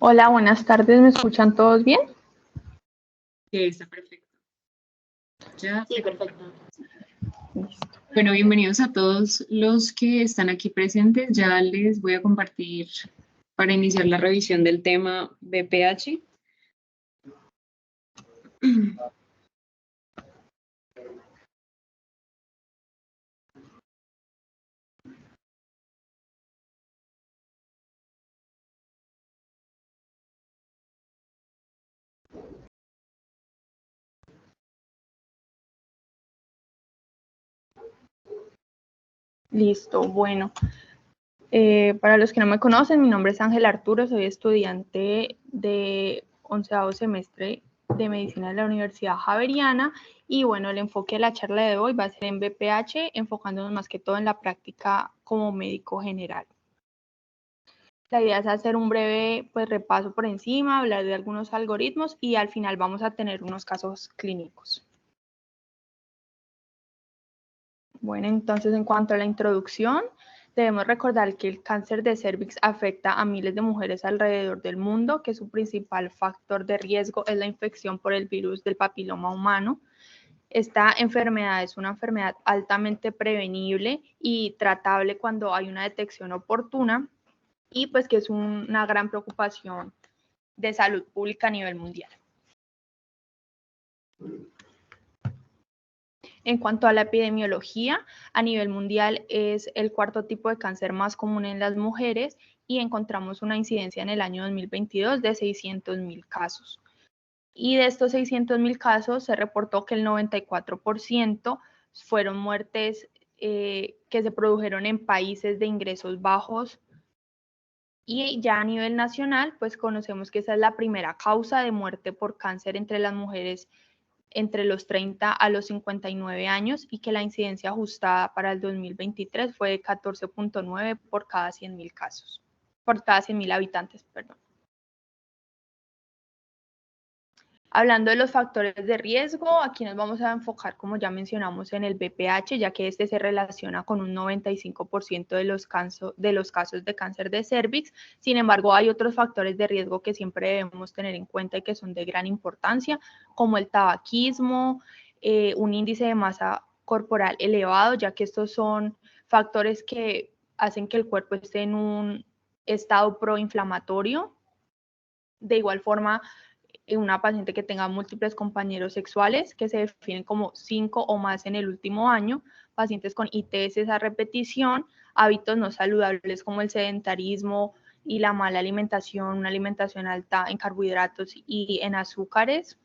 Hola, buenas tardes, ¿me escuchan todos bien? Sí, está perfecto. Ya. Sí, perfecto. Listo. Bueno, bienvenidos a todos los que están aquí presentes. Ya les voy a compartir para iniciar la revisión del tema BPH. Listo, bueno. Para los que no me conocen, mi nombre es Ángela Arturo, soy estudiante de 11º semestre de Medicina de la Universidad Javeriana y bueno, el enfoque de la charla de hoy va a ser en BPH, enfocándonos más que todo en la práctica como médico general. La idea es hacer un breve repaso por encima, hablar de algunos algoritmos y al final vamos a tener unos casos clínicos. Bueno, entonces en cuanto a la introducción, debemos recordar que el cáncer de cervix afecta a miles de mujeres alrededor del mundo, que su principal factor de riesgo es la infección por el virus del papiloma humano. Esta enfermedad es una enfermedad altamente prevenible y tratable cuando hay una detección oportuna y pues que es una gran preocupación de salud pública a nivel mundial. En cuanto a la epidemiología, a nivel mundial es el cuarto tipo de cáncer más común en las mujeres y encontramos una incidencia en el año 2022 de 600.000 casos. Y de estos 600.000 casos se reportó que el 94% fueron muertes que se produjeron en países de ingresos bajos. Y ya a nivel nacional, pues conocemos que esa es la primera causa de muerte por cáncer entre las mujeres entre los 30 a los 59 años y que la incidencia ajustada para el 2023 fue de 14.9 por cada 100.000 casos, por cada 100.000 habitantes, perdón. Hablando de los factores de riesgo, aquí nos vamos a enfocar, como ya mencionamos, en el BPH, ya que este se relaciona con un 95% de los casos de cáncer de cervix. Sin embargo, hay otros factores de riesgo que siempre debemos tener en cuenta y que son de gran importancia, como el tabaquismo, un índice de masa corporal elevado, ya que estos son factores que hacen que el cuerpo esté en un estado proinflamatorio. De igual forma, una paciente que tenga múltiples compañeros sexuales, que se definen como 5 o más en el último año, pacientes con ITS a repetición, hábitos no saludables como el sedentarismo y la mala alimentación, una alimentación alta en carbohidratos y en azúcares,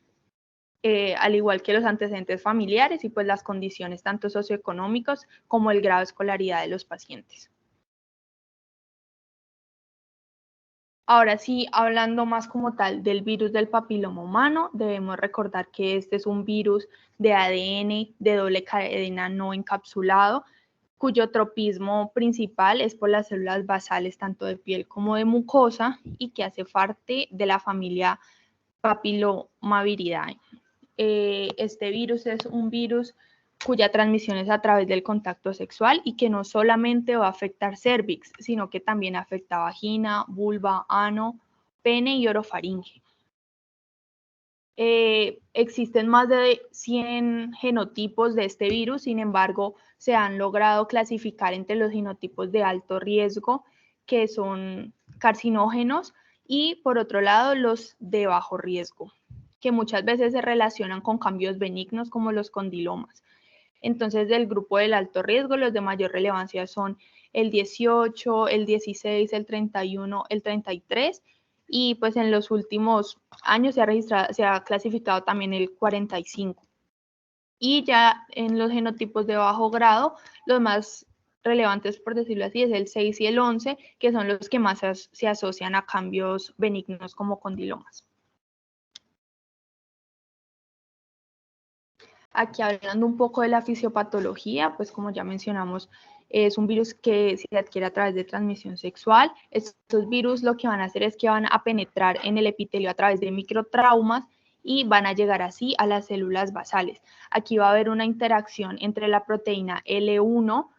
al igual que los antecedentes familiares y pues las condiciones tanto socioeconómicas como el grado de escolaridad de los pacientes. Ahora sí, hablando más como tal del virus del papiloma humano, debemos recordar que este es un virus de ADN de doble cadena no encapsulado, cuyo tropismo principal es por las células basales tanto de piel como de mucosa y que hace parte de la familia Papillomaviridae. Este virus es un virus cuya transmisión es a través del contacto sexual y que no solamente va a afectar cervix, sino que también afecta vagina, vulva, ano, pene y orofaringe. Existen más de 100 genotipos de este virus, sin embargo, se han logrado clasificar entre los genotipos de alto riesgo, que son carcinógenos, y por otro lado, los de bajo riesgo, que muchas veces se relacionan con cambios benignos como los condilomas. Entonces, del grupo del alto riesgo, los de mayor relevancia son el 18, el 16, el 31, el 33 y pues en los últimos años se ha clasificado también el 45. Y ya en los genotipos de bajo grado, los más relevantes, por decirlo así, es el 6 y el 11, que son los que más se asocian a cambios benignos como condilomas. Aquí hablando un poco de la fisiopatología, pues como ya mencionamos, es un virus que se adquiere a través de transmisión sexual. Estos virus lo que van a hacer es que van a penetrar en el epitelio a través de microtraumas y van a llegar así a las células basales. Aquí va a haber una interacción entre la proteína L1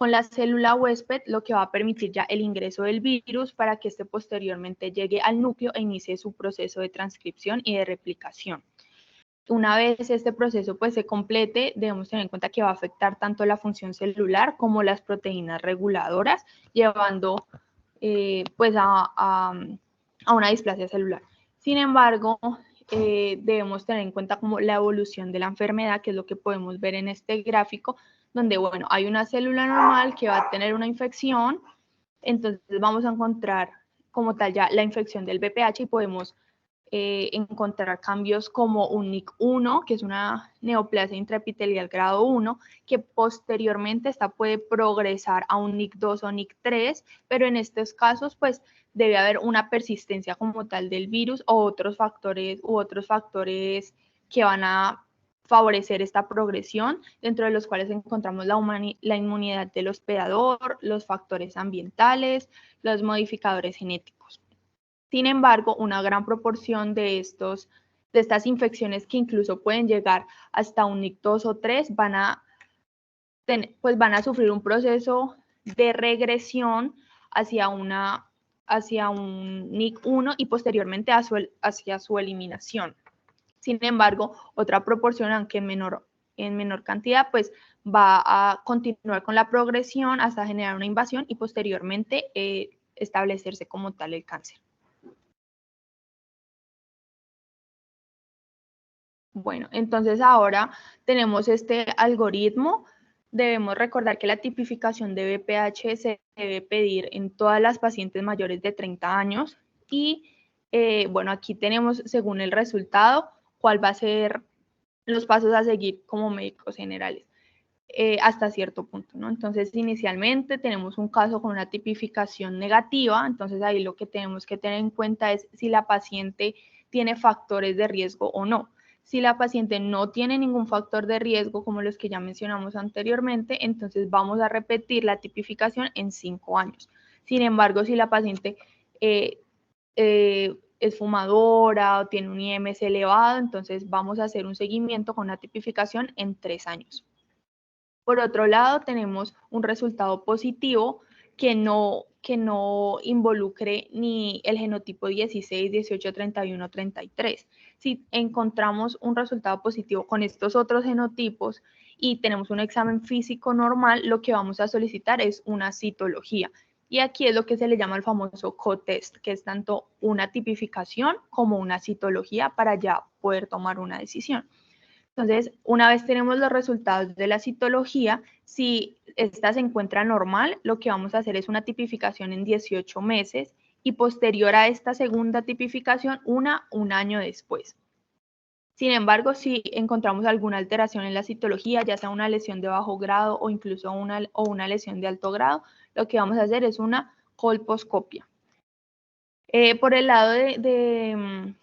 con la célula huésped, lo que va a permitir ya el ingreso del virus para que este posteriormente llegue al núcleo e inicie su proceso de transcripción y de replicación. Una vez este proceso pues se complete, debemos tener en cuenta que va a afectar tanto la función celular como las proteínas reguladoras, llevando pues a una displasia celular. Sin embargo, debemos tener en cuenta como la evolución de la enfermedad, que es lo que podemos ver en este gráfico, donde, bueno, hay una célula normal que va a tener una infección, entonces vamos a encontrar como tal ya la infección del VPH y podemos encontrar cambios como un NIC1, que es una neoplasia intraepitelial grado 1, que posteriormente esta puede progresar a un NIC2 o NIC3, pero en estos casos pues debe haber una persistencia como tal del virus o otros factores que van a favorecer esta progresión, dentro de los cuales encontramos la inmunidad del hospedador, los factores ambientales, los modificadores genéticos. Sin embargo, una gran proporción de estas infecciones que incluso pueden llegar hasta un NIC2 o 3 van a sufrir un proceso de regresión hacia un NIC1 y posteriormente hacia su eliminación. Sin embargo, otra proporción, aunque en menor cantidad, pues va a continuar con la progresión hasta generar una invasión y posteriormente establecerse como tal el cáncer. Bueno, entonces ahora tenemos este algoritmo. Debemos recordar que la tipificación de VPH se debe pedir en todas las pacientes mayores de 30 años y bueno, aquí tenemos según el resultado cuál va a ser los pasos a seguir como médicos generales hasta cierto punto, ¿no? Entonces, inicialmente tenemos un caso con una tipificación negativa, entonces ahí lo que tenemos que tener en cuenta es si la paciente tiene factores de riesgo o no. Si la paciente no tiene ningún factor de riesgo, como los que ya mencionamos anteriormente, entonces vamos a repetir la tipificación en 5 años. Sin embargo, si la paciente es fumadora o tiene un IMS elevado, entonces vamos a hacer un seguimiento con una tipificación en 3 años. Por otro lado, tenemos un resultado positivo que no involucre ni el genotipo 16, 18, 31, 33. Si encontramos un resultado positivo con estos otros genotipos y tenemos un examen físico normal, lo que vamos a solicitar es una citología. Y aquí es lo que se le llama el famoso co-test, que es tanto una tipificación como una citología para ya poder tomar una decisión. Entonces, una vez tenemos los resultados de la citología, si esta se encuentra normal, lo que vamos a hacer es una tipificación en 18 meses y posterior a esta segunda tipificación, un año después. Sin embargo, si encontramos alguna alteración en la citología, ya sea una lesión de bajo grado o incluso una lesión de alto grado, lo que vamos a hacer es una colposcopia. Por el lado del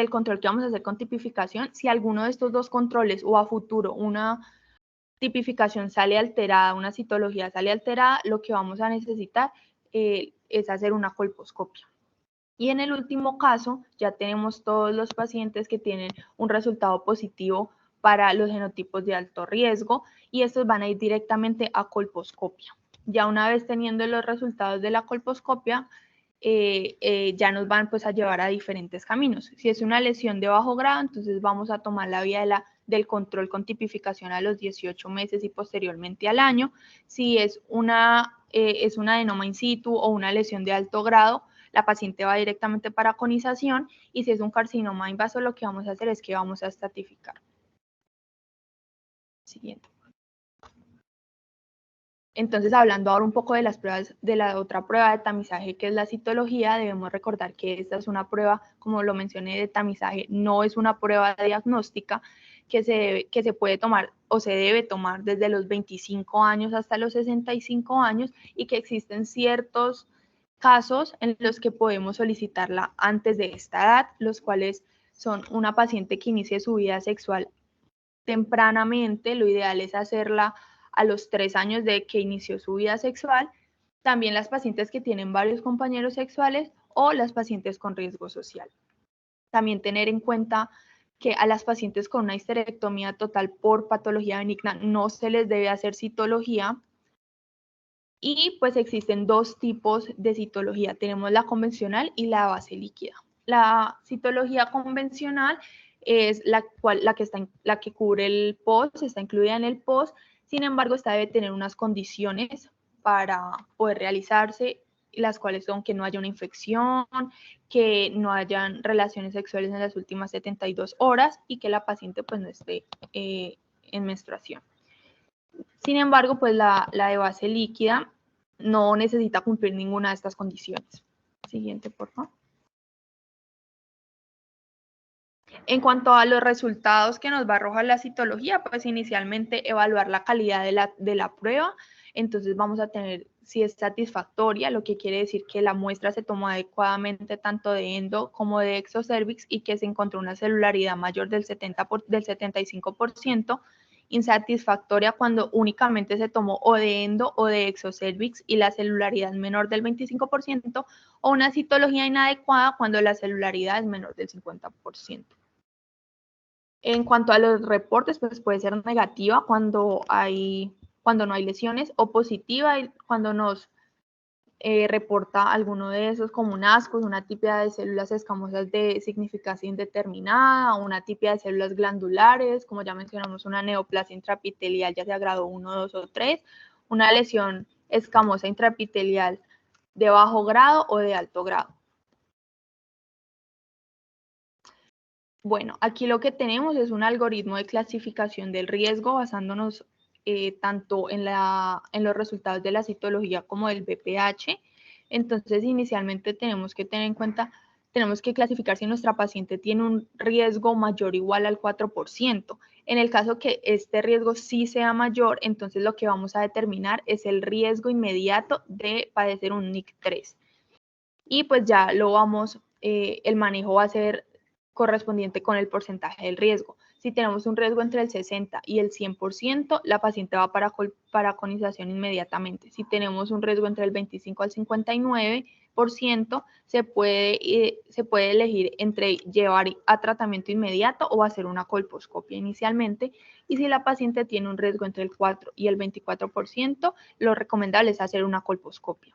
control que vamos a hacer con tipificación, si alguno de estos dos controles o a futuro una tipificación sale alterada, una citología sale alterada, lo que vamos a necesitar es hacer una colposcopia. Y en el último caso, ya tenemos todos los pacientes que tienen un resultado positivo para los genotipos de alto riesgo y estos van a ir directamente a colposcopia. Ya una vez teniendo los resultados de la colposcopia, ya nos van pues a llevar a diferentes caminos. Si es una lesión de bajo grado, entonces vamos a tomar la vía del control con tipificación a los 18 meses y posteriormente al año. Si es una adenoma in situ o una lesión de alto grado, la paciente va directamente para conización y si es un carcinoma invaso, lo que vamos a hacer es que vamos a estratificar. Siguiente. Entonces, hablando ahora un poco de las pruebas, de la otra prueba de tamizaje que es la citología, debemos recordar que esta es una prueba, como lo mencioné, de tamizaje, no es una prueba diagnóstica que se puede tomar o se debe tomar desde los 25 años hasta los 65 años y que existen ciertos casos en los que podemos solicitarla antes de esta edad, los cuales son una paciente que inicie su vida sexual tempranamente, lo ideal es hacerla a los 3 años de que inició su vida sexual, también las pacientes que tienen varios compañeros sexuales o las pacientes con riesgo social. También tener en cuenta que a las pacientes con una histerectomía total por patología benigna no se les debe hacer citología. Y pues existen dos tipos de citología. Tenemos la convencional y la base líquida. La citología convencional es la que cubre el POS, está incluida en el POS. Sin embargo, esta debe tener unas condiciones para poder realizarse, las cuales son que no haya una infección, que no hayan relaciones sexuales en las últimas 72 horas y que la paciente pues no esté en menstruación. Sin embargo, pues la de base líquida no necesita cumplir ninguna de estas condiciones. Siguiente, por favor. En cuanto a los resultados que nos va a arrojar la citología, pues inicialmente evaluar la calidad de la prueba. Entonces vamos a tener si es satisfactoria, lo que quiere decir que la muestra se tomó adecuadamente tanto de endo como de exocervix y que se encontró una celularidad mayor del 75%. Insatisfactoria cuando únicamente se tomó o de endo o de exocervix y la celularidad es menor del 25%, o una citología inadecuada cuando la celularidad es menor del 50%. En cuanto a los reportes, pues puede ser negativa cuando no hay lesiones, o positiva cuando nos reporta alguno de esos como un ascus, una tipia de células escamosas de significancia indeterminada, una tipia de células glandulares, como ya mencionamos, una neoplasia intraepitelial, ya sea grado 1, 2 o 3, una lesión escamosa intraepitelial de bajo grado o de alto grado. Bueno, aquí lo que tenemos es un algoritmo de clasificación del riesgo basándonos tanto en los resultados de la citología como del BPH. Entonces, inicialmente tenemos que tener en cuenta, tenemos que clasificar si nuestra paciente tiene un riesgo mayor o igual al 4%. En el caso que este riesgo sí sea mayor, entonces lo que vamos a determinar es el riesgo inmediato de padecer un NIC3. Y pues ya el manejo va a ser correspondiente con el porcentaje del riesgo. Si tenemos un riesgo entre el 60 y el 100%, la paciente va para paraconización inmediatamente. Si tenemos un riesgo entre el 25 al 59%, se puede elegir entre llevar a tratamiento inmediato o hacer una colposcopia inicialmente. Y si la paciente tiene un riesgo entre el 4 y el 24%, lo recomendable es hacer una colposcopia.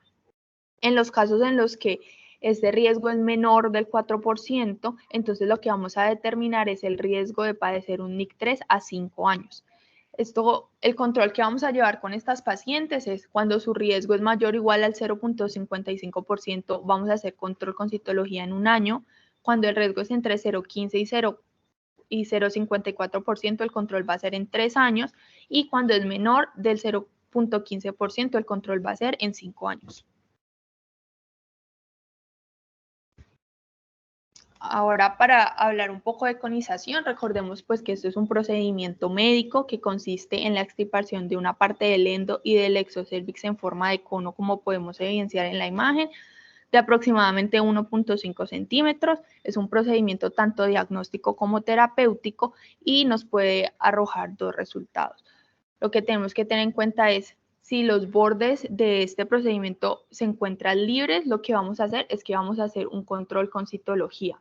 En los casos en los que este riesgo es menor del 4%, entonces lo que vamos a determinar es el riesgo de padecer un NIC3 a 5 años. El control que vamos a llevar con estas pacientes es cuando su riesgo es mayor o igual al 0.55%, vamos a hacer control con citología en un año. Cuando el riesgo es entre 0.15 y 0.54%, el control va a ser en 3 años. Y cuando es menor del 0.15%, el control va a ser en 5 años. Ahora, para hablar un poco de conización, recordemos pues que esto es un procedimiento médico que consiste en la extirpación de una parte del endo y del exocervix en forma de cono, como podemos evidenciar en la imagen, de aproximadamente 1.5 centímetros. Es un procedimiento tanto diagnóstico como terapéutico y nos puede arrojar dos resultados. Lo que tenemos que tener en cuenta es si los bordes de este procedimiento se encuentran libres, lo que vamos a hacer es que vamos a hacer un control con citología.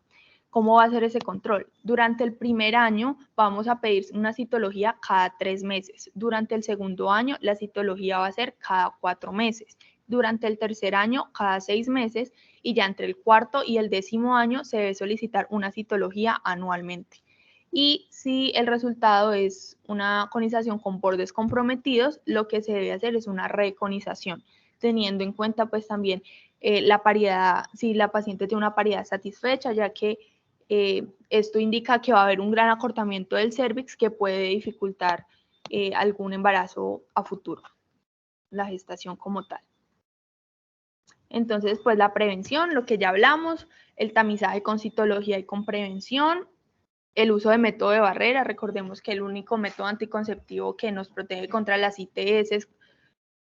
¿Cómo va a ser ese control? Durante el primer año vamos a pedir una citología cada 3 meses. Durante el segundo año la citología va a ser cada 4 meses. Durante el tercer año cada 6 meses y ya entre el cuarto y el 10º año se debe solicitar una citología anualmente. Y si el resultado es una conización con bordes comprometidos, lo que se debe hacer es una reconización, teniendo en cuenta pues también la paridad, si la paciente tiene una paridad satisfecha, ya que esto indica que va a haber un gran acortamiento del cérvix que puede dificultar algún embarazo a futuro, la gestación como tal. Entonces, pues la prevención, lo que ya hablamos, el tamizaje con citología y con prevención, el uso de método de barrera. Recordemos que el único método anticonceptivo que nos protege contra las ITS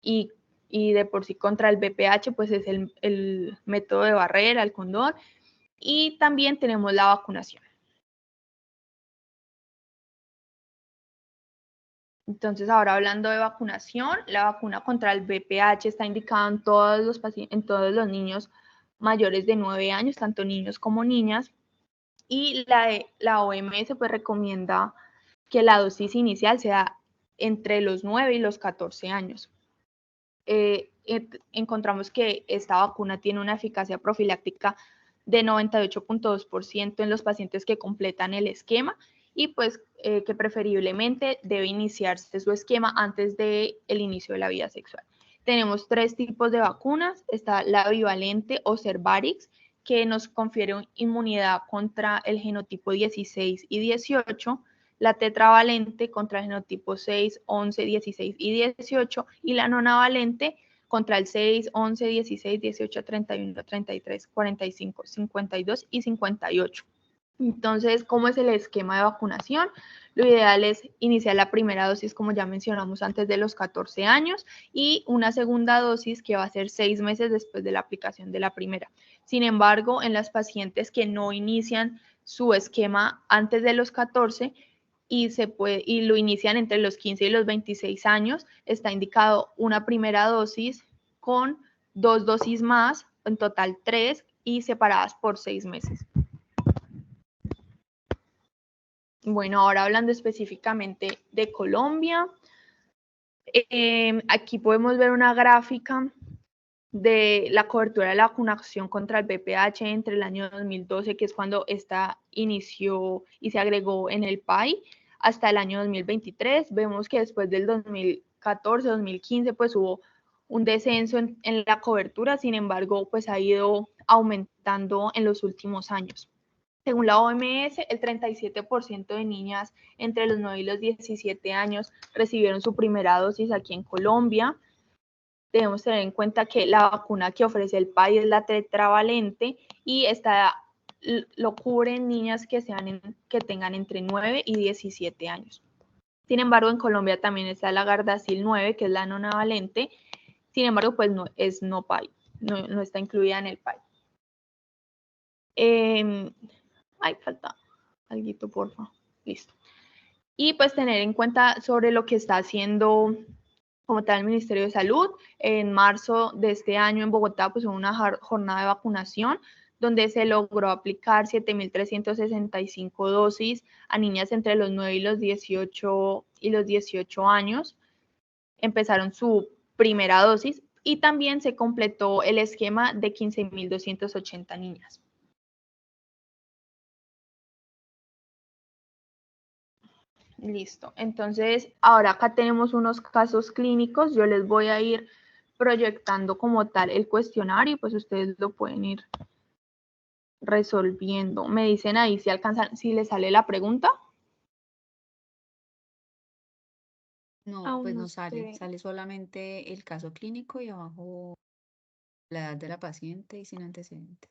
y de por sí contra el BPH, pues es el método de barrera, el condón. Y también tenemos la vacunación. Entonces, ahora hablando de vacunación, la vacuna contra el BPH está indicada en todos los niños mayores de 9 años, tanto niños como niñas. y la OMS pues recomienda que la dosis inicial sea entre los 9 y los 14 años. Encontramos que esta vacuna tiene una eficacia profiláctica de 98.2% en los pacientes que completan el esquema y pues que preferiblemente debe iniciarse su esquema antes del inicio de la vida sexual. Tenemos 3 tipos de vacunas. Está la bivalente o Cervarix, que nos confiere inmunidad contra el genotipo 16 y 18, la tetravalente contra el genotipo 6, 11, 16 y 18, y la nonavalente contra el 6, 11, 16, 18, 31, 33, 45, 52 y 58. Entonces, ¿cómo es el esquema de vacunación? Lo ideal es iniciar la primera dosis, como ya mencionamos, antes de los 14 años y una segunda dosis que va a ser 6 meses después de la aplicación de la primera. Sin embargo, en las pacientes que no inician su esquema antes de los 14 y lo inician entre los 15 y los 26 años, está indicado una primera dosis con 2 dosis más, en total 3, y separadas por 6 meses. Bueno, ahora hablando específicamente de Colombia, aquí podemos ver una gráfica de la cobertura de la vacunación contra el VPH entre el año 2012, que es cuando esta inició y se agregó en el país, hasta el año 2023. Vemos que después del 2014, 2015, pues hubo un descenso en la cobertura, sin embargo, pues ha ido aumentando en los últimos años. Según la OMS, el 37% de niñas entre los 9 y los 17 años recibieron su primera dosis aquí en Colombia. Debemos tener en cuenta que la vacuna que ofrece el país es la tetravalente y lo cubren niñas que tengan entre 9 y 17 años. Sin embargo, en Colombia también está la Gardasil 9, que es la nonavalente. Sin embargo, pues no está incluida en el PAI. Falta alguito, porfa. Listo. Y pues tener en cuenta sobre lo que está haciendo como tal el Ministerio de Salud. En marzo de este año en Bogotá pues hubo una jornada de vacunación donde se logró aplicar 7.365 dosis a niñas entre los 9 y los 18 años. Empezaron su primera dosis y también se completó el esquema de 15.280 niñas. Listo. Entonces, ahora acá tenemos unos casos clínicos. Yo les voy a ir proyectando como tal el cuestionario y pues ustedes lo pueden ir resolviendo. Me dicen ahí si alcanzan, si les sale la pregunta. No, pues no sale. Sale solamente el caso clínico y abajo la edad de la paciente y sin antecedentes.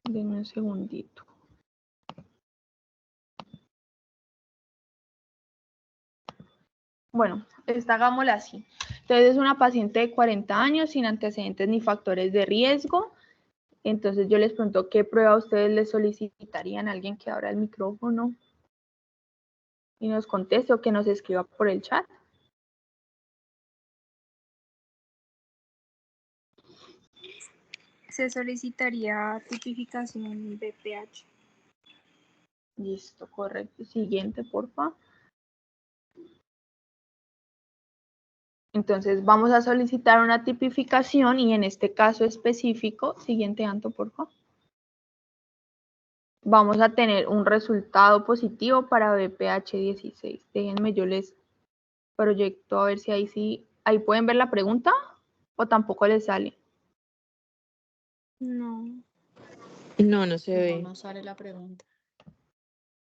Denme un segundito. Bueno, hagámosla así. Entonces es una paciente de 40 años sin antecedentes ni factores de riesgo. Entonces yo les pregunto qué prueba ustedes le solicitarían a alguien que abra el micrófono y nos conteste o que nos escriba por el chat. Se solicitaría tipificación VPH. Listo, correcto. Siguiente, porfa. Entonces vamos a solicitar una tipificación y en este caso específico, siguiente Anto, porfa. Vamos a tener un resultado positivo para VPH 16. Déjenme, yo les proyecto a ver si ahí pueden ver la pregunta o tampoco les sale. No. No se ve. No sale la pregunta.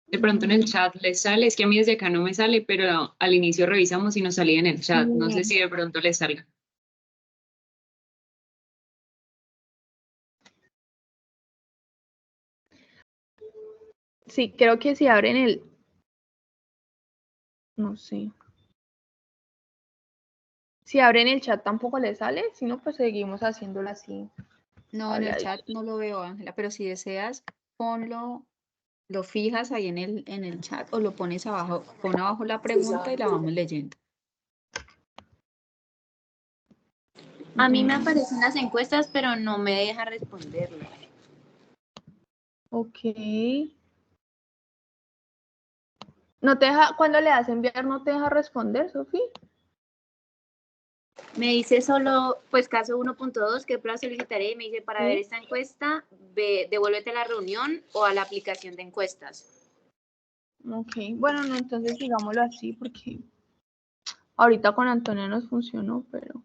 De pronto en el chat les sale, es que a mí desde acá no me sale, pero al inicio revisamos y nos salía en el chat. No sé si de pronto les salga. Sí, creo que si abren el... No sé. Si abren el chat tampoco les sale, si no, pues seguimos haciéndolo así. No, en el chat no lo veo, Ángela, pero si deseas, ponlo Lo fijas ahí en el chat o lo pones abajo, pon abajo la pregunta y la vamos leyendo. A mí me aparecen las encuestas, pero no me deja responderlas. Ok. ¿No te deja, cuando le das enviar, no te deja responder, Sofía? Me dice solo, pues caso 1.2, ¿qué prueba solicitaré? Y me dice, para ver esta encuesta, devuélvete a la reunión o a la aplicación de encuestas. Ok, bueno, no, entonces digámoslo así, porque ahorita con Antonia nos funcionó, pero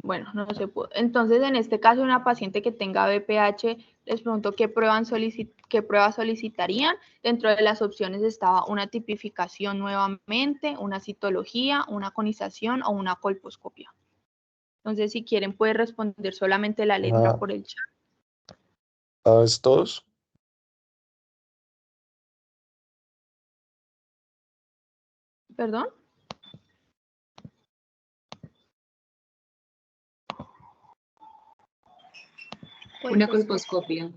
bueno, no se pudo. Entonces, en este caso, una paciente que tenga BPH, les pregunto qué pruebas solicitarían. Dentro de las opciones estaba una tipificación nuevamente, una citología, una conización o una colposcopia. Entonces, si quieren, pueden responder solamente la letra por el chat. ¿Es todos? ¿Perdón? Una colposcopia.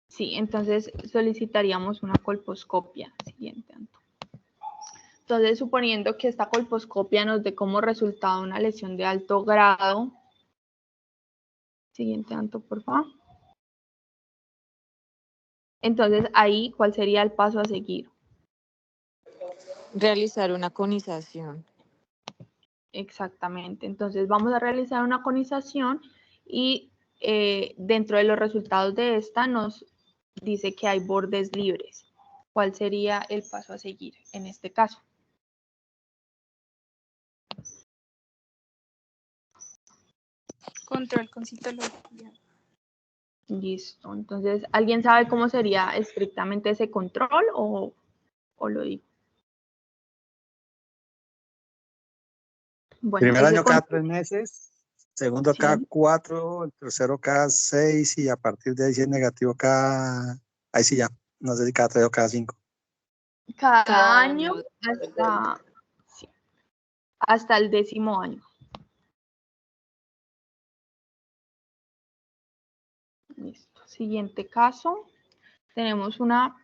Sí, entonces solicitaríamos una colposcopia. Siguiente, Anto. Entonces, suponiendo que esta colposcopia nos dé como resultado una lesión de alto grado. Siguiente, Anto, por favor. Entonces, ahí, ¿cuál sería el paso a seguir? Realizar una conización. Exactamente. Entonces, vamos a realizar una conización y dentro de los resultados de esta nos dice que hay bordes libres. ¿Cuál sería el paso a seguir en este caso? Control con citología. Listo. Entonces, ¿alguien sabe cómo sería estrictamente ese control o lo digo? Bueno, Primer ese año cada control, 3 meses, segundo cada sí, 4, el tercero cada 6 y a partir de ahí si es negativo ahí sí ya, no sé si cada 3 o cada 5. cada año hasta, sí, hasta el 10º año. Listo. Siguiente caso. Tenemos una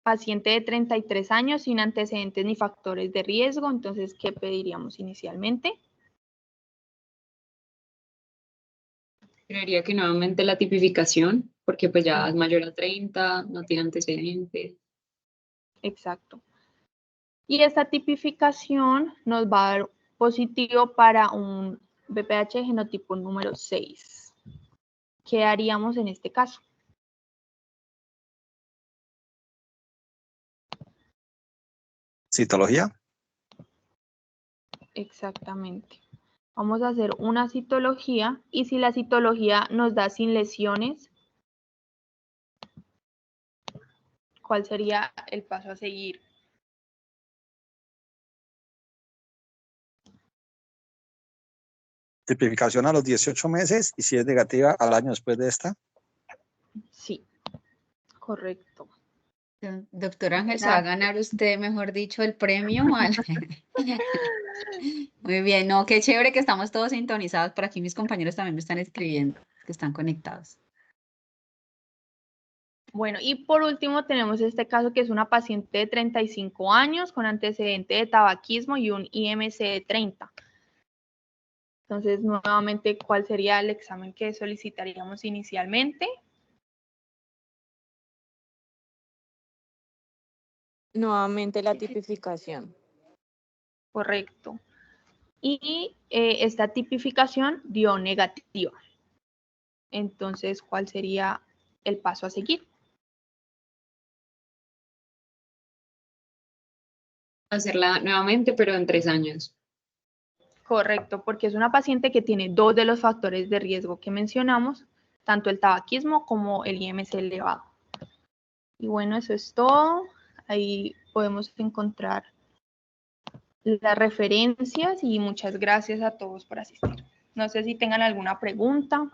paciente de 33 años sin antecedentes ni factores de riesgo. Entonces, ¿qué pediríamos inicialmente? Creería que nuevamente la tipificación, porque pues ya Sí. es mayor a 30, no tiene antecedentes. Exacto. Y esta tipificación nos va a dar positivo para un BPH genotipo número 6. ¿Qué haríamos en este caso? ¿Citología? Exactamente. Vamos a hacer una citología y si la citología nos da sin lesiones, ¿cuál sería el paso a seguir? Tipificación a los 18 meses y si es negativa al año después de esta. Sí, correcto. Doctor Ángel, se va a ganar usted, mejor dicho, el premio. Muy bien, no, qué chévere que estamos todos sintonizados. Por aquí mis compañeros también me están escribiendo, que están conectados. Bueno, y por último tenemos este caso que es una paciente de 35 años con antecedente de tabaquismo y un IMC de 30. Entonces, nuevamente, ¿cuál sería el examen que solicitaríamos inicialmente? Nuevamente la tipificación. Correcto. Y esta tipificación dio negativa. Entonces, ¿cuál sería el paso a seguir? Hacerla nuevamente, pero en 3 años. Correcto, porque es una paciente que tiene 2 de los factores de riesgo que mencionamos, tanto el tabaquismo como el IMC elevado. Y bueno, eso es todo. Ahí podemos encontrar las referencias y muchas gracias a todos por asistir. No sé si tengan alguna pregunta.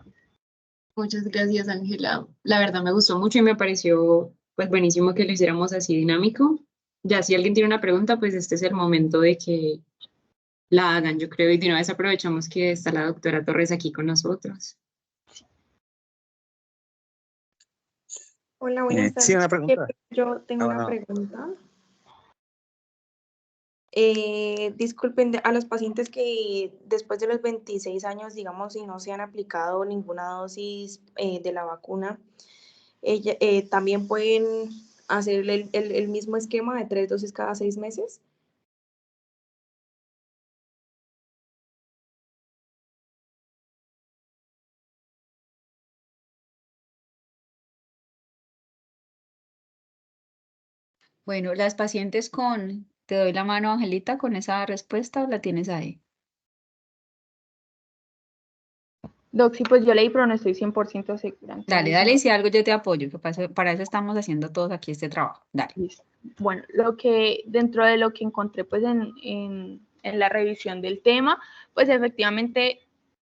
Muchas gracias, Ángela. La verdad me gustó mucho y me pareció pues buenísimo que lo hiciéramos así dinámico. Ya si alguien tiene una pregunta, pues este es el momento de que la hagan, yo creo, y de una vez aprovechamos que está la doctora Torres aquí con nosotros. Hola, buenas Sí, tardes. una pregunta. Yo tengo una Bueno, pregunta. Disculpen, a los pacientes que después de los 26 años, digamos, si no se han aplicado ninguna dosis de la vacuna, ¿también pueden hacer el mismo esquema de 3 dosis cada 6 meses? Bueno, las pacientes con, te doy la mano, Angelita, con esa respuesta o la tienes ahí. Doc, sí, pues yo leí, pero no estoy 100% segura. Dale, Entonces, dale, y no. si algo yo te apoyo, que para eso estamos haciendo todos aquí este trabajo. Dale. Listo. Bueno, dentro de lo que encontré pues en la revisión del tema, pues efectivamente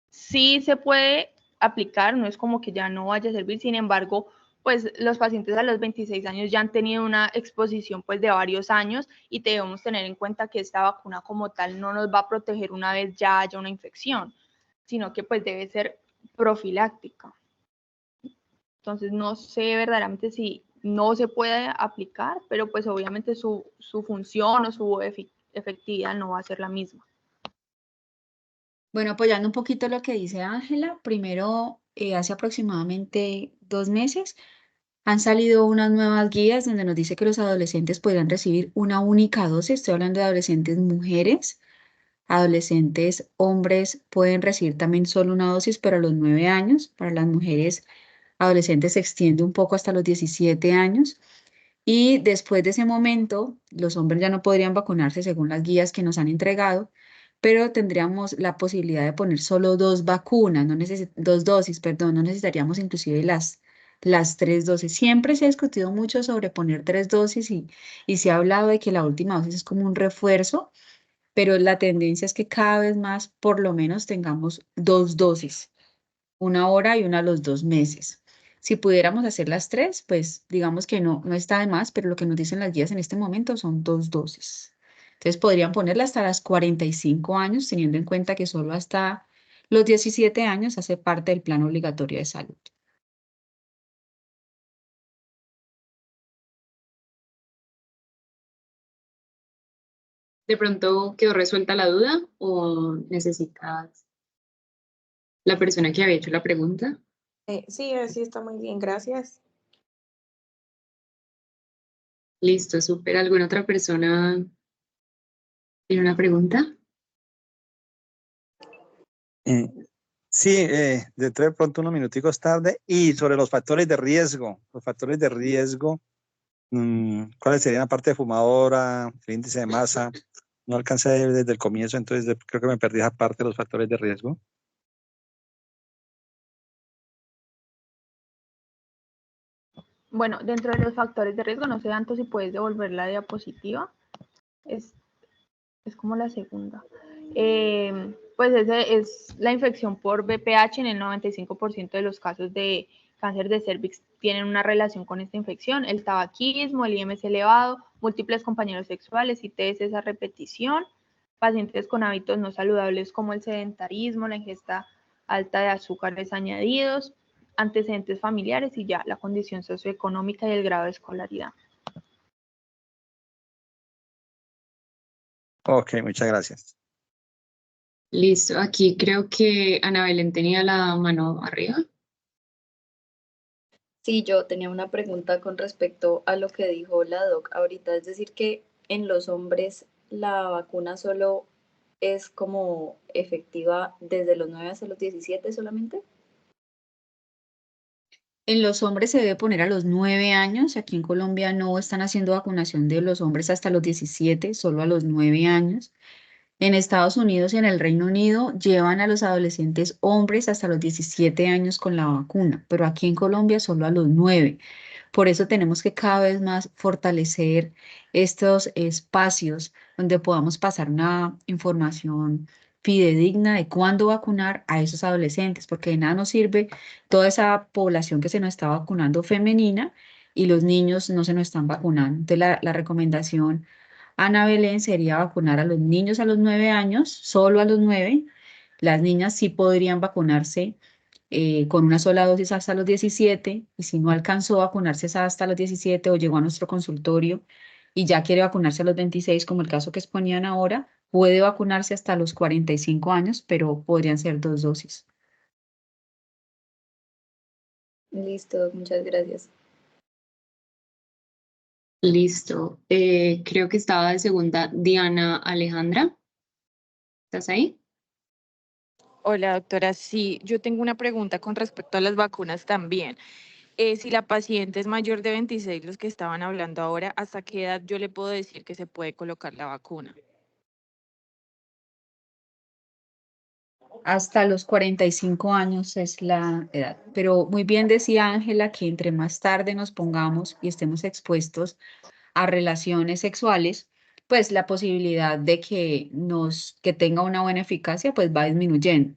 sí se puede aplicar, no es como que ya no vaya a servir, sin embargo, pues los pacientes a los 26 años ya han tenido una exposición pues de varios años y debemos tener en cuenta que esta vacuna como tal no nos va a proteger una vez ya haya una infección, sino que pues debe ser profiláctica. Entonces no sé verdaderamente si no se puede aplicar, pero pues obviamente su función o su efectividad no va a ser la misma. Bueno, apoyando un poquito lo que dice Ángela, primero, hace aproximadamente 2 meses, han salido unas nuevas guías donde nos dice que los adolescentes podrán recibir una única dosis. Estoy hablando de adolescentes mujeres, adolescentes hombres pueden recibir también solo una dosis, pero a los 9 años. Para las mujeres adolescentes se extiende un poco hasta los 17 años. Y después de ese momento, los hombres ya no podrían vacunarse según las guías que nos han entregado, pero tendríamos la posibilidad de poner solo 2 vacunas, 2 dosis, perdón, no necesitaríamos inclusive las 3 dosis. Siempre se ha discutido mucho sobre poner 3 dosis y se ha hablado de que la última dosis es como un refuerzo, pero la tendencia es que cada vez más, por lo menos, tengamos 2 dosis, una hora y una a los 2 meses. Si pudiéramos hacer las 3, pues digamos que no está de más, pero lo que nos dicen las guías en este momento son 2 dosis. Entonces podrían ponerla hasta las 45 años, teniendo en cuenta que solo hasta los 17 años hace parte del plan obligatorio de salud. ¿De pronto quedó resuelta la duda o necesitas la persona que había hecho la pregunta? Sí, así está muy bien, gracias. Listo, súper. ¿Alguna otra persona tiene una pregunta? Sí, de pronto unos minuticos tarde. Y sobre los factores de riesgo, ¿cuáles serían aparte de fumadora, el índice de masa? No alcancé a ver desde el comienzo, entonces creo que me perdí esa parte de los factores de riesgo. Bueno, dentro de los factores de riesgo, no sé tanto si puedes devolver la diapositiva, es como la segunda. Pues ese es la infección por VPH. En el 95% de los casos de cáncer de cervix tienen una relación con esta infección. El tabaquismo, el IMS elevado, múltiples compañeros sexuales, ITS a repetición, pacientes con hábitos no saludables como el sedentarismo, la ingesta alta de azúcares añadidos, antecedentes familiares y ya la condición socioeconómica y el grado de escolaridad. Ok, muchas gracias. Listo, aquí creo que Ana Belén tenía la mano arriba. Sí, yo tenía una pregunta con respecto a lo que dijo la doc ahorita, es decir, que en los hombres la vacuna solo es como efectiva desde los 9 hasta los 17 solamente. En los hombres se debe poner a los 9 años. Aquí en Colombia no están haciendo vacunación de los hombres hasta los 17, solo a los 9 años. En Estados Unidos y en el Reino Unido llevan a los adolescentes hombres hasta los 17 años con la vacuna, pero aquí en Colombia solo a los 9. Por eso tenemos que cada vez más fortalecer estos espacios donde podamos pasar una información fidedigna de cuándo vacunar a esos adolescentes, porque de nada nos sirve toda esa población que se nos está vacunando femenina y los niños no se nos están vacunando. Entonces la recomendación, Ana Belén, sería vacunar a los niños a los 9 años, solo a los 9. Las niñas sí podrían vacunarse con una sola dosis hasta los 17, y si no alcanzó a vacunarse hasta los 17 o llegó a nuestro consultorio y ya quiere vacunarse a los 26, como el caso que exponían ahora, puede vacunarse hasta los 45 años, pero podrían ser 2 dosis. Listo, muchas gracias. Listo. Creo que estaba de segunda Diana Alejandra. ¿Estás ahí? Hola, doctora. Sí, yo tengo una pregunta con respecto a las vacunas también. Si la paciente es mayor de 26, los que estaban hablando ahora, ¿hasta qué edad yo le puedo decir que se puede colocar la vacuna? Hasta los 45 años es la edad. Pero muy bien decía Ángela que entre más tarde nos pongamos y estemos expuestos a relaciones sexuales, pues la posibilidad de que tenga una buena eficacia pues va disminuyendo.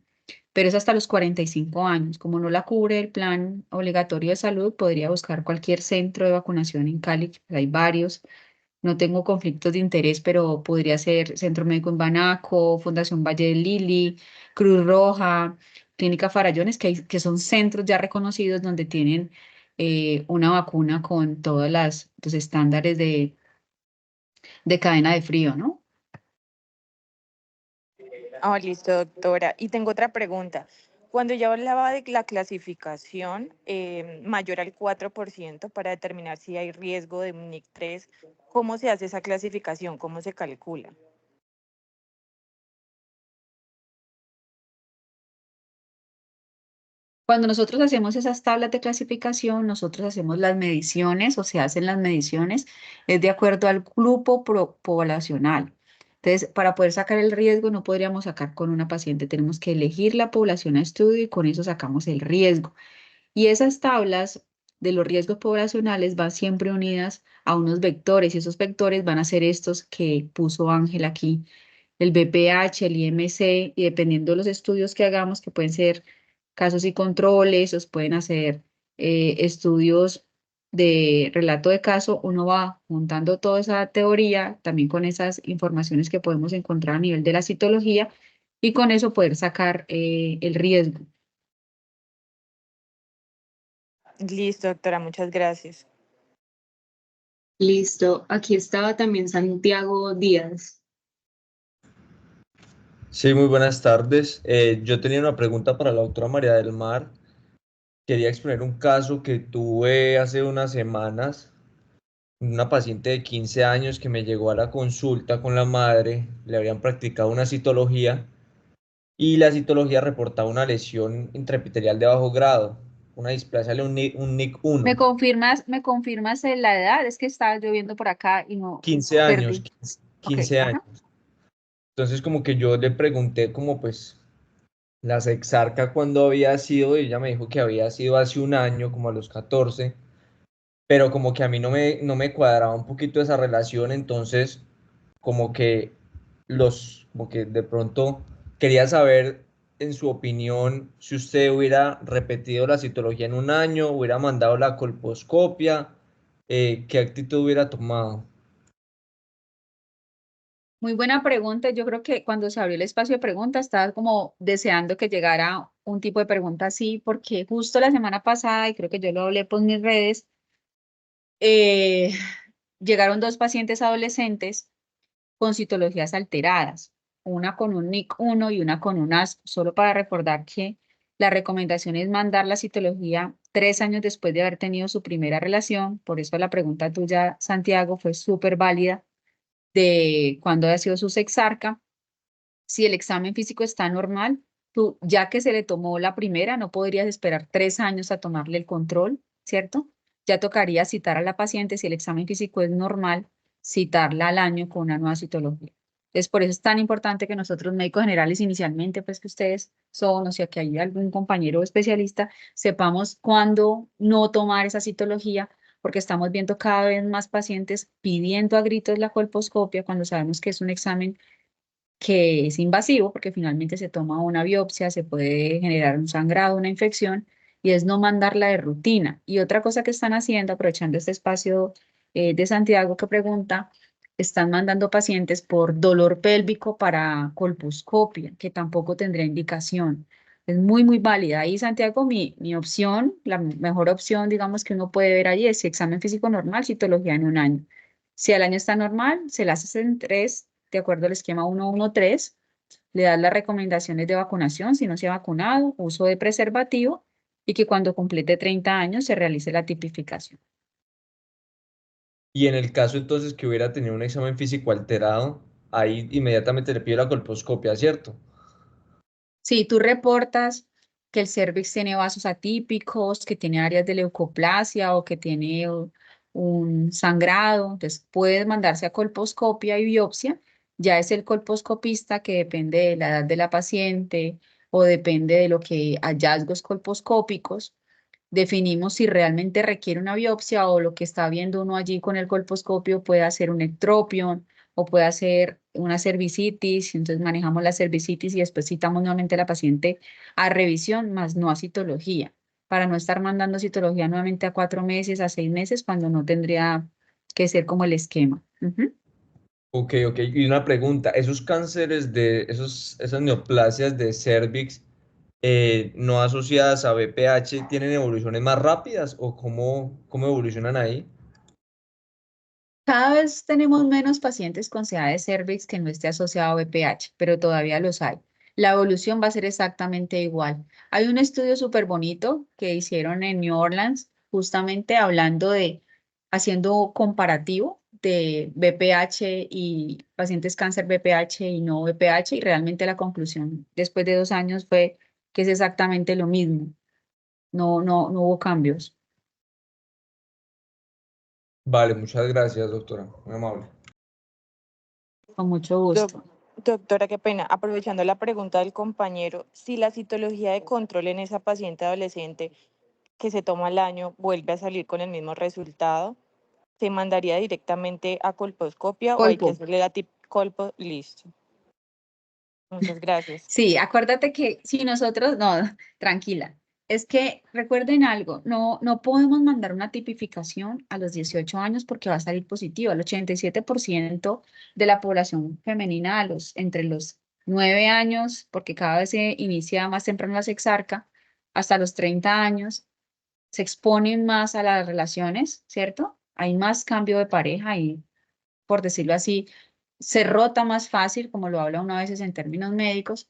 Pero es hasta los 45 años. Como no la cubre el plan obligatorio de salud, podría buscar cualquier centro de vacunación en Cali, que hay varios. No tengo conflictos de interés, pero podría ser Centro Médico en Banaco, Fundación Valle del Lili, Cruz Roja, Clínica Farallones, que son centros ya reconocidos donde tienen una vacuna con todos los estándares de cadena de frío, ¿no? Ah, listo, doctora. Y tengo otra pregunta. Cuando ya hablaba de la clasificación mayor al 4% para determinar si hay riesgo de NIC3, ¿cómo se hace esa clasificación? ¿Cómo se calcula? Cuando nosotros hacemos esas tablas de clasificación, nosotros hacemos las mediciones o se hacen las mediciones, es de acuerdo al grupo poblacional. Entonces, para poder sacar el riesgo, no podríamos sacar con una paciente, tenemos que elegir la población a estudio y con eso sacamos el riesgo. Y esas tablas de los riesgos poblacionales van siempre unidas a unos vectores y esos vectores van a ser estos que puso Ángel aquí, el BPH, el IMC, y dependiendo de los estudios que hagamos, que pueden ser casos y controles, o pueden hacer estudios de relato de caso, uno va montando toda esa teoría, también con esas informaciones que podemos encontrar a nivel de la citología, y con eso poder sacar el riesgo. Listo, doctora, muchas gracias. Listo. Aquí estaba también Santiago Díaz. Sí, muy buenas tardes. Yo tenía una pregunta para la doctora María del Mar. Quería exponer un caso que tuve hace unas semanas. Una paciente de 15 años que me llegó a la consulta con la madre, le habían practicado una citología y la citología reportaba una lesión intraepitelial de bajo grado, una displasia de un NIC1. Me confirmas la edad? Es que estaba lloviendo por acá y no 15 años, perdí. 15 Ok, años. ajá. Entonces como que yo le pregunté como pues la sexarca cuándo había sido y ella me dijo que había sido hace un año, como a los 14, pero como que a mí no me cuadraba un poquito esa relación, entonces como que como que de pronto quería saber en su opinión si usted hubiera repetido la citología en un año, hubiera mandado la colposcopia, qué actitud hubiera tomado. Muy buena pregunta. Yo creo que cuando se abrió el espacio de preguntas estaba como deseando que llegara un tipo de pregunta así, porque justo la semana pasada, y creo que yo lo hablé por mis redes, eh, llegaron 2 pacientes adolescentes con citologías alteradas, una con un NIC1 y una con un ASCO, solo para recordar que la recomendación es mandar la citología 3 años después de haber tenido su primera relación. Por eso la pregunta tuya, Santiago, fue súper válida de cuándo había sido su sexarca. Si el examen físico está normal, tú, ya que se le tomó la primera, no podrías esperar 3 años a tomarle el control, ¿cierto? Ya tocaría citar a la paciente, si el examen físico es normal, citarla al año con una nueva citología. Entonces, por eso es tan importante que nosotros, médicos generales, inicialmente, pues que ustedes son, o sea, que hay algún compañero especialista, sepamos cuándo no tomar esa citología, porque estamos viendo cada vez más pacientes pidiendo a gritos la colposcopia cuando sabemos que es un examen que es invasivo porque finalmente se toma una biopsia, se puede generar un sangrado, una infección, y es no mandarla de rutina. Y otra cosa que están haciendo, aprovechando este espacio de Santiago que pregunta, están mandando pacientes por dolor pélvico para colposcopia, que tampoco tendría indicación. Es muy, muy válida. Ahí, Santiago, mi opción, la mejor opción, digamos, que uno puede ver allí es examen físico normal, citología en un año. Si al año está normal, se la hace en 3, de acuerdo al esquema 113, le das las recomendaciones de vacunación, si no se ha vacunado, uso de preservativo, y que cuando complete 30 años se realice la tipificación. Y en el caso entonces que hubiera tenido un examen físico alterado, ahí inmediatamente le pido la colposcopia, ¿cierto? Si tú reportas que el cervix tiene vasos atípicos, que tiene áreas de leucoplasia o que tiene un sangrado, entonces puedes mandarse a colposcopia y biopsia. Ya es el colposcopista que depende de la edad de la paciente o depende de lo que hallazgos colposcópicos. Definimos si realmente requiere una biopsia o lo que está viendo uno allí con el colposcopio puede hacer un ectropion o puede hacer una cervicitis, entonces manejamos la cervicitis y después citamos nuevamente a la paciente a revisión, más no a citología, para no estar mandando citología nuevamente a 4 meses, a 6 meses, cuando no tendría que ser como el esquema. Ok, ok. Y una pregunta, ¿esos cánceres esas neoplasias de cervix no asociadas a BPH tienen evoluciones más rápidas o cómo evolucionan ahí? Cada vez tenemos menos pacientes con CA de cervix que no esté asociado a BPH, pero todavía los hay. La evolución va a ser exactamente igual. Hay un estudio súper bonito que hicieron en New Orleans, justamente hablando haciendo comparativo de BPH y pacientes cáncer BPH y no BPH, y realmente la conclusión después de 2 años fue que es exactamente lo mismo. No hubo cambios. Vale, muchas gracias, doctora. Muy amable. Con mucho Doc- gusto. Doctora, qué pena. Aprovechando la pregunta del compañero, si la citología de control en esa paciente adolescente que se toma al año vuelve a salir con el mismo resultado, ¿se mandaría directamente a colposcopia o hay que Colpo. hacerle la colpo? Listo. Muchas gracias. Sí, acuérdate que si nosotros, no, tranquila, es que recuerden algo, no podemos mandar una tipificación a los 18 años porque va a salir positivo. El 87% de la población femenina entre los 9 años, porque cada vez se inicia más temprano la sexarca, hasta los 30 años, se exponen más a las relaciones, ¿cierto? Hay más cambio de pareja y, por decirlo así, se rota más fácil, como lo habla uno a veces en términos médicos,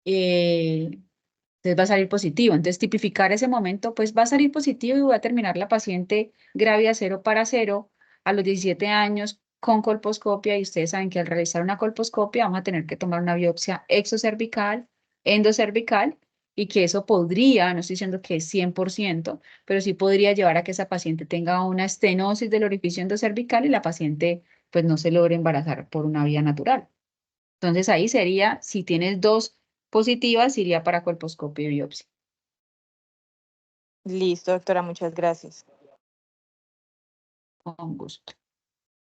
entonces va a salir positivo. Entonces, tipificar ese momento, pues va a salir positivo y va a terminar la paciente grávida 0 para 0 a los 17 años con colposcopia, y ustedes saben que al realizar una colposcopia vamos a tener que tomar una biopsia exocervical, endocervical, y que eso podría, no estoy diciendo que es 100%, pero sí podría llevar a que esa paciente tenga una estenosis del orificio endocervical y la paciente pues no se logre embarazar por una vía natural. Entonces ahí sería, si tienes 2 positivas, iría para colposcopio y biopsia. Listo, doctora, muchas gracias. Con gusto.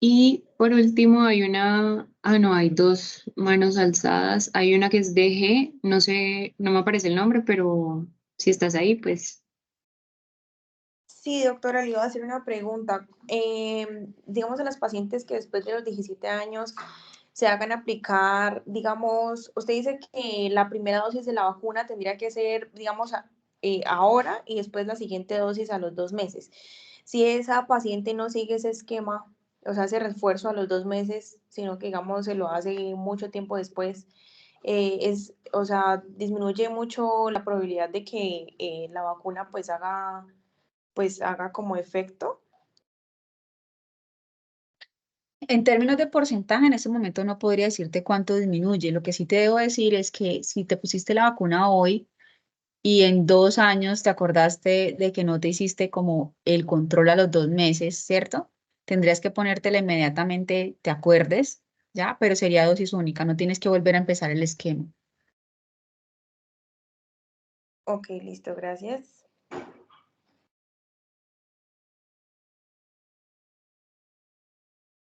Y por último no, hay dos manos alzadas. Hay una que es DG, no sé, no me aparece el nombre, pero si estás ahí, pues Sí, doctora, le iba a hacer una pregunta. Digamos, a las pacientes que después de los 17 años se hagan aplicar, digamos, usted dice que la primera dosis de la vacuna tendría que ser, digamos, ahora y después la siguiente dosis a los 2 meses. Si esa paciente no sigue ese esquema, o sea, ese refuerzo a los 2 meses, sino que, digamos, se lo hace mucho tiempo después, o sea, disminuye mucho la probabilidad de que la vacuna pues haga como efecto. En términos de porcentaje, en ese momento no podría decirte cuánto disminuye. Lo que sí te debo decir es que si te pusiste la vacuna hoy y en 2 años te acordaste de que no te hiciste como el control a los 2 meses, ¿cierto? Tendrías que ponértela inmediatamente, te acuerdes, ¿ya? Pero sería dosis única, no tienes que volver a empezar el esquema. Ok, listo, gracias.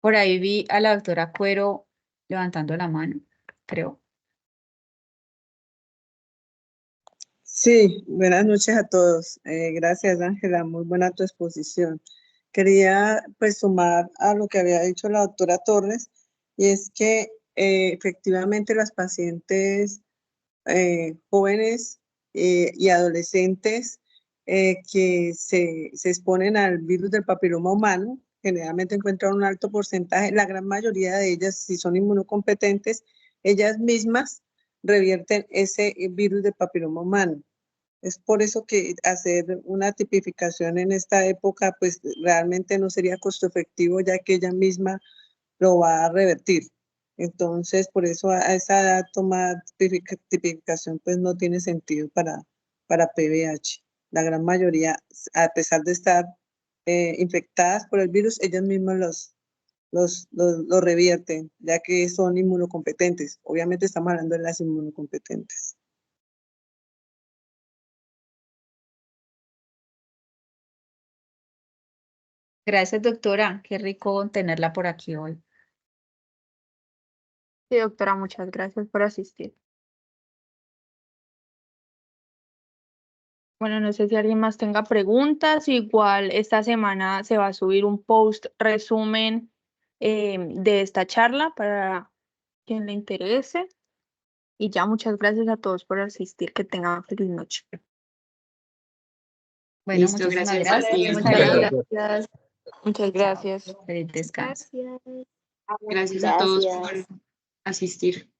Por ahí vi a la doctora Cuero levantando la mano, creo. Sí, buenas noches a todos. Gracias, Ángela, muy buena tu exposición. Quería pues sumar a lo que había dicho la doctora Torres, y es que efectivamente las pacientes jóvenes y adolescentes que se exponen al virus del papiloma humano, generalmente encuentran un alto porcentaje, la gran mayoría de ellas, si son inmunocompetentes, ellas mismas revierten ese virus del papiloma humano. Es por eso que hacer una tipificación en esta época, pues realmente no sería costo efectivo, ya que ella misma lo va a revertir. Entonces, por eso a esa edad tomar tipificación, pues no tiene sentido para PVH. La gran mayoría, a pesar de estar infectadas por el virus, ellas mismas los revierten, ya que son inmunocompetentes. Obviamente estamos hablando de las inmunocompetentes. Gracias, doctora. Qué rico tenerla por aquí hoy. Sí, doctora, muchas gracias por asistir. Bueno, no sé si alguien más tenga preguntas. Igual esta semana se va a subir un post resumen de esta charla para quien le interese. Y ya, muchas gracias a todos por asistir. Que tengan feliz noche. Bueno, Listo, muchísimas gracias a ti. gracias. Muchas Gracias. gracias. Muchas gracias. Feliz descanso. Gracias. Gracias a todos por asistir.